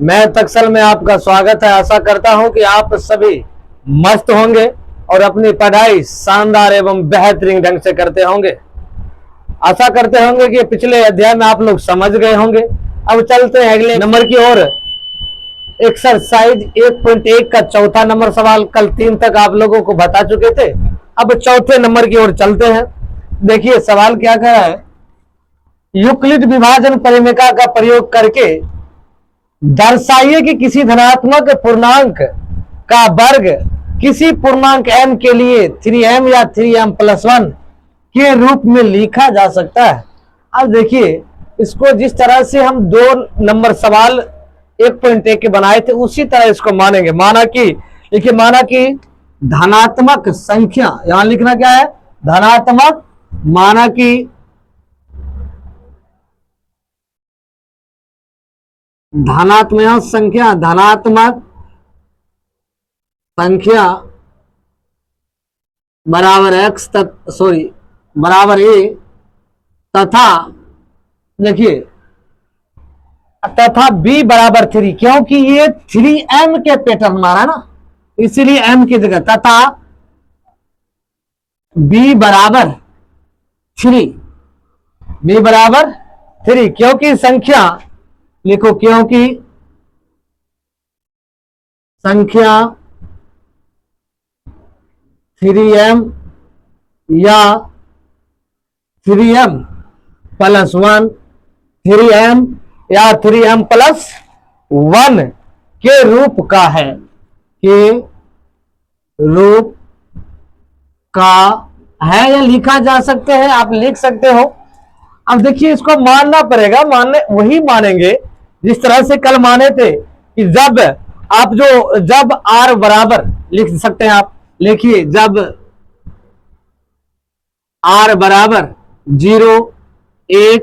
मैं तक्सल में आपका स्वागत है। आशा करता हूं कि आप सभी मस्त होंगे और अपनी पढ़ाई शानदार एवं बेहतरीन ढंग से करते होंगे। आशा करते होंगे कि पिछले अध्याय में आप लोग समझ गए होंगे। अब चलते हैं अगले नंबर की ओर। एक्सरसाइज 1.1 का चौथा नंबर सवाल कल 3 तक आप लोगों को बता चुके थे। अब चौथे नंबर की ओर चलते हैं। देखिए सवाल क्या कह रहा है। यूक्लिड विभाजन परिमेय का प्रयोग करके दर्शाइए कि किसी धनात्मक पूर्णांक का वर्ग किसी पूर्णांक m के लिए 3m या 3m+1 के रूप में लिखा जा सकता है। अब देखिए इसको जिस तरह से हम 2 नंबर सवाल 1.1 के बनाए थे उसी तरह इसको मानेंगे। माना कि धनात्मक संख्या, यहां लिखना क्या है, धनात्मक, माना कि धनात्मक संख्या बराबर बराबर a तथा देखिए तथा b बराबर 3, क्योंकि ये 3m के पैटर्न मारा ना, इसीलिए m की जगह तथा b बराबर 3, क्योंकि संख्या लिखो, क्योंकि संख्या 3m या 3m+1 3m या 3m+1 के रूप का है, या लिखा जा सकते हैं। आप लिख सकते हो। अब देखिए इसको मानना पड़ेगा, वही मानेंगे जिस तरह से कल माने थे कि जब r बराबर, लिख सकते हैं आप, लिखिए जब r बराबर 0 1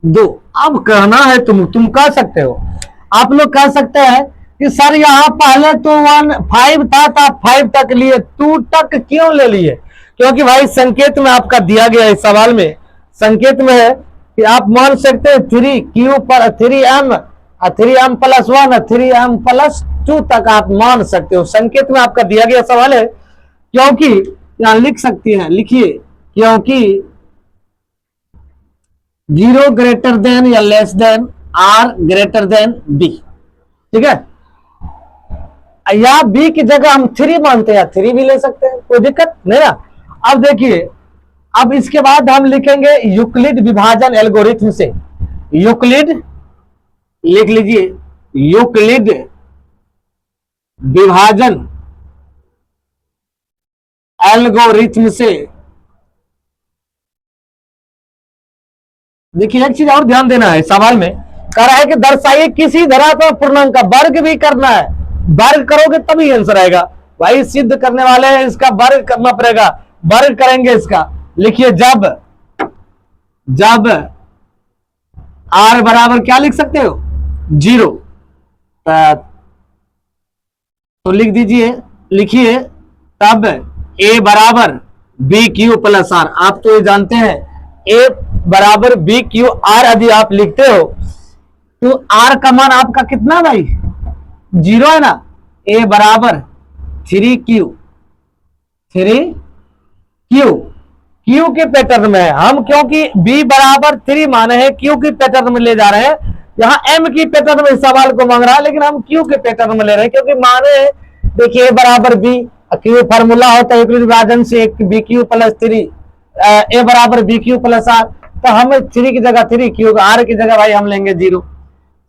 2। अब कहना है तुम कह सकते हो, आप लोग कह सकते हैं कि सर यहां पहले तो 5 था, 5 तक लिए, 2 तक क्यों ले लिए? क्योंकि भाई संकेत में आपका दिया गया है, सवाल में संकेत में है कि आप मान सकते हैं 3q पर 3m 3m+1 3m+2 तक आप मान सकते हो। संकेत में आपका दिया गया सवाल है, क्योंकि यहां लिख सकती हैं, लिखिए क्योंकि 0 ग्रेटर देन या less than r greater than b, ठीक है, या b की जगह हम 3 मानते हैं, 3 भी ले सकते हैं, कोई दिक्कत नहीं ना। अब देखिए, अब इसके बाद हम लिखेंगे यूक्लिड विभाजन एल्गोरिथम से। यूक्लिड लिख लीजिए, यूक्लिड विभाजन एल्गोरिथम से। देखिए एक चीज और ध्यान देना है, सवाल में कह रहा है कि दर्शाइए किसी धनात्मक पूर्णांक का वर्ग भी करना है। वर्ग करोगे तभी आंसर आएगा। भाई सिद्ध करने वाले हैं, इसका वर्ग करना पड़ेगा, वर्ग करेंगे इसका। लिखिए जब r बराबर क्या लिख सकते हो, 0, तो लिख दीजिए, लिखिए तब a बराबर bq+r। आप तो ये जानते हैं a बराबर bq+r यदि आप लिखते हो तो r का मान आपका कितना भाई, 0 है ना। a बराबर 3q q के पैटर्न में है हम, क्योंकि b बराबर 3 माने हैं, q के पैटर्न में ले जा रहे हैं। यहाँ m की पैटर्न में सवाल को मांग रहा है, लेकिन हम q के पैटर्न में ले रहे हैं, क्योंकि माने देखिए a बराबर b, q फार्मूला होता है यूक्लिड विभाजन से bq+3, a बराबर bq+r, तो हम 3 की जगह 3 q, r की जगह भाई हम लेंगे 0।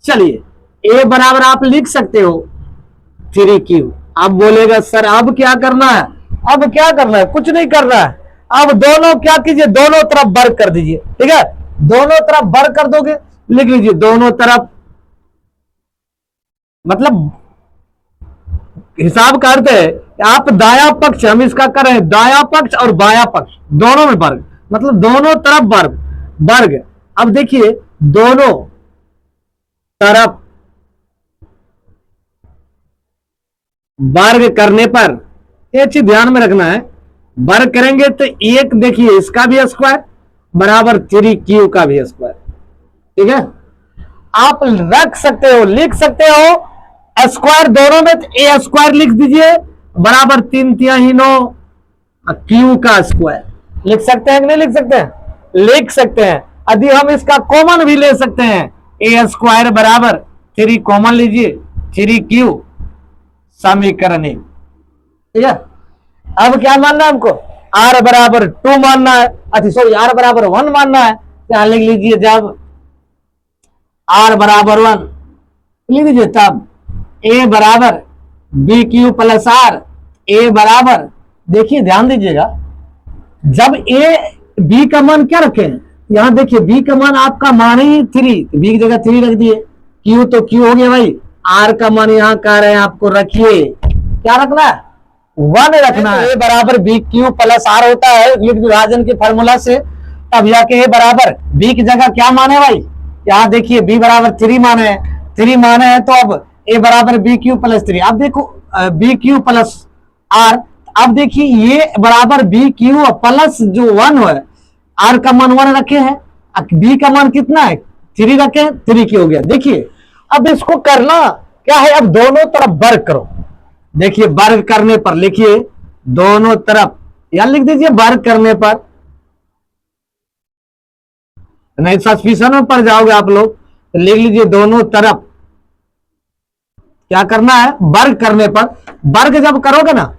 चलिए a बराबर आप लिख सकते हो 3q। अब बोलेगा सर अब क्या करना है, अब क्या करना है, कुछ नहीं करना है। अब दोनों क्या कीजिए, दोनों तरफ वर्ग कर दीजिए, ठीक है, दोनों तरफ वर्ग कर दोगे, लिख लीजिए दोनों तरफ, मतलब हिसाब करते हैं आप दाया पक्ष, हम इसका कर रहे हैं दाया पक्ष और बाया पक्ष दोनों में वर्ग, मतलब दोनों तरफ वर्ग। अब देखिए दोनों तरफ वर्ग करने पर एक चीज ध्यान में रखना है, वर्ग करेंगे तो एक देखिए इसका भी स्क्वायर बराबर 3q का भी स्क्वायर, ठीक है। आप रख सकते हो, लिख सकते हो स्क्वायर दोनों में, तो ए स्क्वायर लिख दीजिए बराबर 3/9 क्यू का स्क्वायर। लिख सकते हैं कि नहीं लिख सकते हैं? लिख सकते हैं। यदि हम इसका कॉमन भी ले सकते हैं, ए स्क्वायर बराबर 3 कॉमन लीजिए 3Q समीकरण 1। ठीक है, अब क्या मानना है हमको? R बराबर 2 मानना है, सॉरी R बराबर 1 मानना है। यहां लिख लीजिए, जब R बराबर 1 लिख दीजिए तब A बराबर BQ प्लस R, A बराबर, देखिए ध्यान दीजिएगा, जब A B का मान क्या रखे, यहां देखिए B का मान आपका मान ही 3, तो B की जगह 3 रख दिए, Q तो Q हो गया भाई, R का मान यहां कह रहे हैं आपको रखिए, क्या रखना है? 1 रखना है। A बराबर BQ प्लस R होता है युग्म विभाजन के फॉर्मूला से, तब यह के A बराबर B की जगह क्या माने भाई, यहां देखिए B बराबर 3 माने हैं, 3 माने हैं, तो अब A बराबर BQ प्लस 3। अब देखो BQ प्लस R, अब देखिए ये बराबर BQ प्लस जो 1 है, R का मान 1 रखे हैं, B का मान कितना है 3 रखे हैं, 3Q हो गया। देखिए अब इसको करना क्या है, अब दोनों तरफ वर्ग करो। देखिए वर्ग करने पर लिखिए दोनों तरफ, या लिख दीजिए वर्ग करने पर, नहीं सस्पिशन में पड़ जाओगे आप लोग, तो लिख लीजिए दोनों तरफ क्या करना है, वर्ग करने पर। वर्ग जब करोगे ना,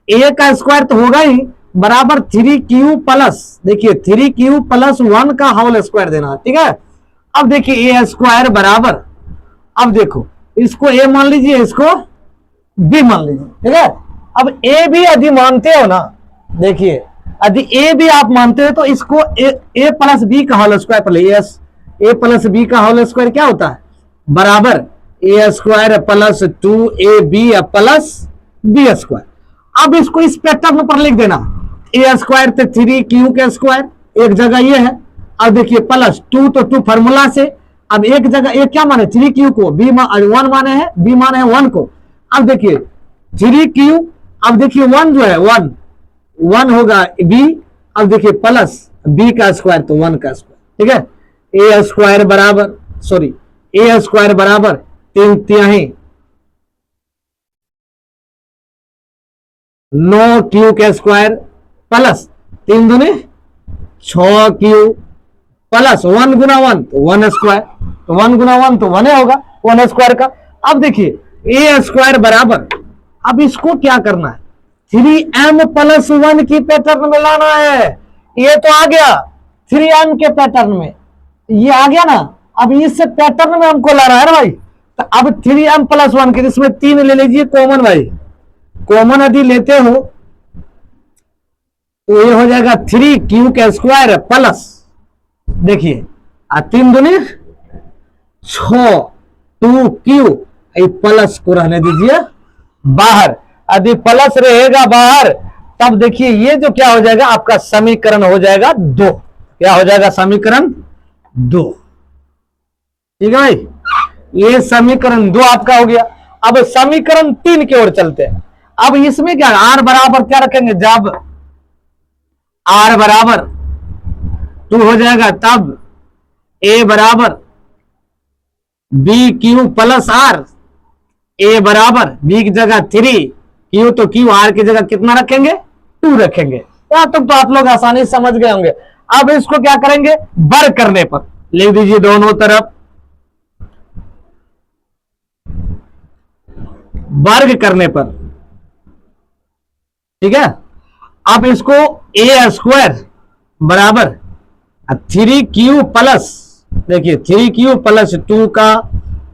A का स्क्वायर तो होगा ही, बराबर 3Q प्लस, देखिए 3Q प्लस 1 का होल स्क्वायर देना, ठीक है। अब देखिए A स्क्वायर बराबर, अब देखो इसको A मान लीजिए, इसको B मान लीजिए, ठीक है। अब A भी यदि मानते हो ना, देखिए यदि A भी आप मानते हो तो इसको A प्लस बी का होल स्क्वायर पर ले, A प्लस बी का होल स्क्वायर क्या होता है, बराबर A square plus 2AB plus B square. अब इसको इस पैटर्न पर लिख देना, A स्क्वायर तो 3Q के स्क्वायर, एक जगह ये है, अब देखिए प्लस 2 तो 2 फार्मूला से, अब एक जगह A क्या माने 3Q को, B 1 माने हैं, B माने हैं 1 को। अब देखिए 3Q, अब देखिए 1 जो है 1 होगा B, अब देखिए प्लस B का स्क्वायर तो 1 का स्क्वायर, ठीक है। A स्क्वायर बराबर, सॉरी A स्क्वायर बराबर 3/9 9Q के स्क्वायर प्लस 3 दूनी 6Q प्लस 1 गुना 1 तो 1 स्क्वायर, तो 1 गुना 1 तो 1 होगा 1 स्क्वायर का। अब देखिए A स्क्वायर बराबर, अब इसको क्या करना है, 3M प्लस 1 की पैटर्न में लाना है। ये तो आ गया 3M के पैटर्न में, ये आ गया ना, अब इससे पैटर्न में हमको लाना है ना भाई। तो अब 3M प्लस 1 के, इसमें 3 ले लीजिए कॉमन भाई, कॉमन यदि लेते हो तो ये हो जाएगा 3Q के स्क्वायर प्लस, देखिए 3 दूनी 6 2Q, प्लस को रहने दीजिए बाहर, यदि प्लस रहेगा बाहर तब देखिए ये जो क्या हो जाएगा आपका समीकरण हो जाएगा 2, क्या हो जाएगा समीकरण 2, ठीक है भाई। ये समीकरण 2 आपका हो गया। अब समीकरण 3 की ओर चलते हैं। अब इसमें क्या, R बराबर क्या रखेंगे, जब R बराबर 2 हो जाएगा तब A बराबर BQ प्लस R, A बराबर B की जगह 3, Q तो Q, R की जगह कितना रखेंगे 2 रखेंगे। यहां तक तो आप लोग आसानी से समझ गए होंगे। अब इसको क्या करेंगे, वर्ग करने पर लिख दीजिए दोनों तरफ, वर्ग करने पर, ठीक है। अब इसको A स्क्वायर बराबर 3Q प्लस, देखिए 3Q प्लस 2 का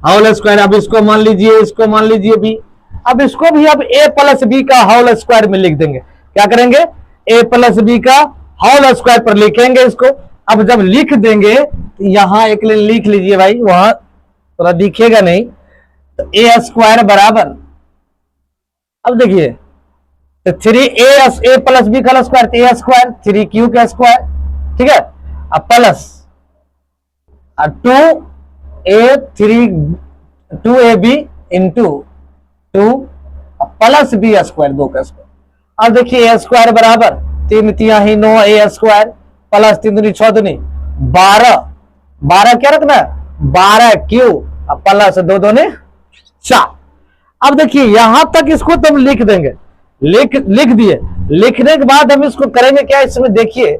होल स्क्वायर, अब इसको मान लीजिए, इसको मान लीजिए B, अब इसको भी अब A प्लस बी का होल स्क्वायर में लिख देंगे। क्या करेंगे, A प्लस बी का होल स्क्वायर पर लिखेंगे इसको। अब जब लिख देंगे तो यहां एक लिख लीजिए भाई, वहां थोड़ा दिखेगा नहीं, तो A स्क्वायर बराबर, अब देखिए तो 3A प्लस बी का स्क्वायर, तो A स्क्वायर 3Q का स्क्वायर, ठीक है, अब plus 2AB into 2 plus B square 2 का स्क्वायर। अब देखिए A स्क्वायर बराबर 3×3 9 A स्क्वायर प्लस 3 दूनी 6 दूनी 12, 12 क्या रखना है 12Q प्लस 2 दूने 4। अब देखिए यहां तक इसको तो हम लिख देंगे, लिख दिए। लिखने के बाद हम इसको करेंगे क्या, इसमें देखिए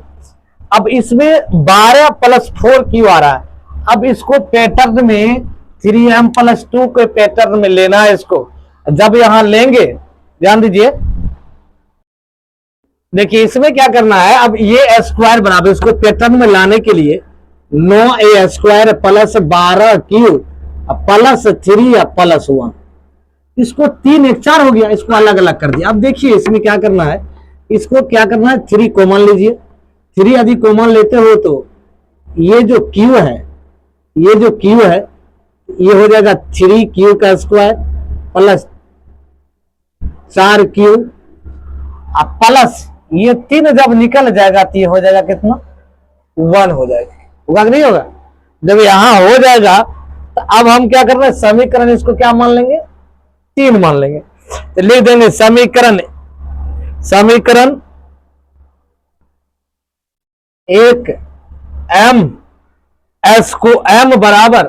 अब इसमें 12 प्लस 4Q आ रहा है। अब इसको पैटर्न में 3M प्लस 2 के पैटर्न में लेना है इसको। जब यहां लेंगे, ध्यान दीजिए, देखिए इसमें क्या करना है, अब ये स्क्वायर बराबर इसको पैटर्न में लाने के लिए 9A square plus 12Q plus 3 plus 1, इसको 3 1 4 हो गया, इसको अलग अलग कर दिया। अब देखिए इसमें क्या करना है, इसको क्या करना है, 3 कॉमन लीजिए। 3 यदि कॉमन लेते हो तो ये जो Q है, ये जो Q है ये हो जाएगा 3Q का स्क्वायर प्लस 4Q प्लस ये 3 जब निकल जाएगा तो ये हो जाएगा कितना, 1 हो जाएगा। होगा कि नहीं होगा? जब यहां हो जाएगा तो अब हम क्या कर रहे हैं, समीकरण इसको क्या मान लेंगे, 3 मान लेंगे। तो लिख देंगे समीकरण एक M S को M बराबर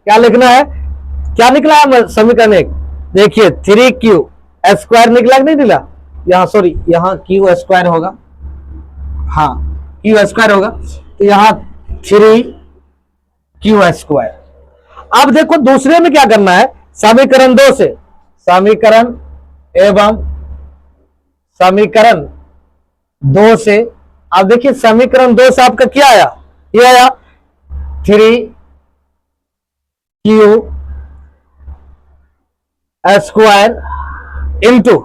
क्या लिखना है, क्या निकला है समीकरण एक, देखिए 3Q स्क्वायर निकला कि नहीं निकला, यहां सॉरी यहां Q स्क्वायर होगा, हाँ Q स्क्वायर होगा, तो यहां 3Q स्क्वायर। अब देखो दूसरे में क्या करना है, समीकरण 2 से समीकरण 2 से, अब देखिए समीकरण 2 से आपका क्या आया, ये आया 3Q स्क्वायर इंटू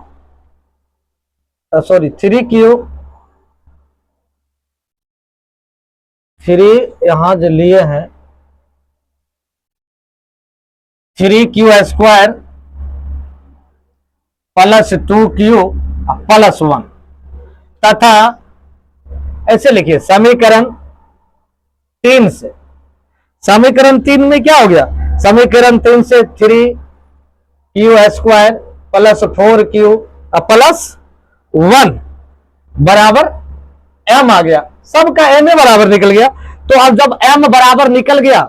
3 यहां जो लिए हैं 3Q square plus 2Q plus 1 तथा ऐसे लिखिए समीकरण 3 से, समीकरण 3 में क्या हो गया, समीकरण 3 से 3Q square plus 4Q plus 1 बराबर M आ गया, सबका M बराबर निकल गया। तो अब जब M बराबर निकल गया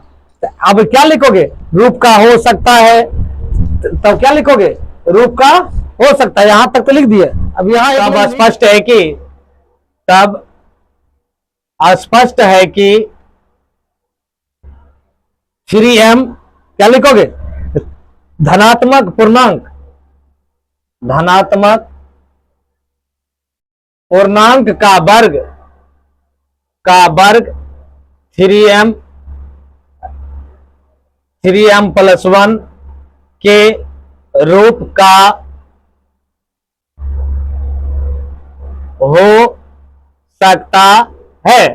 तो अब क्या लिखोगे, रूप का हो सकता है, तब क्या लिखोगे, रूप का हो सकता है, यहां तक तो लिख दिए। अब यहां तब स्पष्ट है कि 3M क्या लिखोगे, धनात्मक पूर्णांक का वर्ग 3M प्लस 1 के रूप का हो सकता है।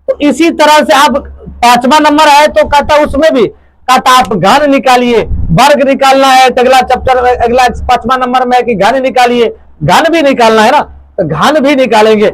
तो इसी तरह से आप 5वां नंबर है तो कहता उसमें भी कहता आप घन निकालिए, वर्ग निकालना है तो अगला चैप्टर अगला 5वां नंबर में कि घन निकालिए, घन भी निकालना है ना, तो घन भी निकालेंगे।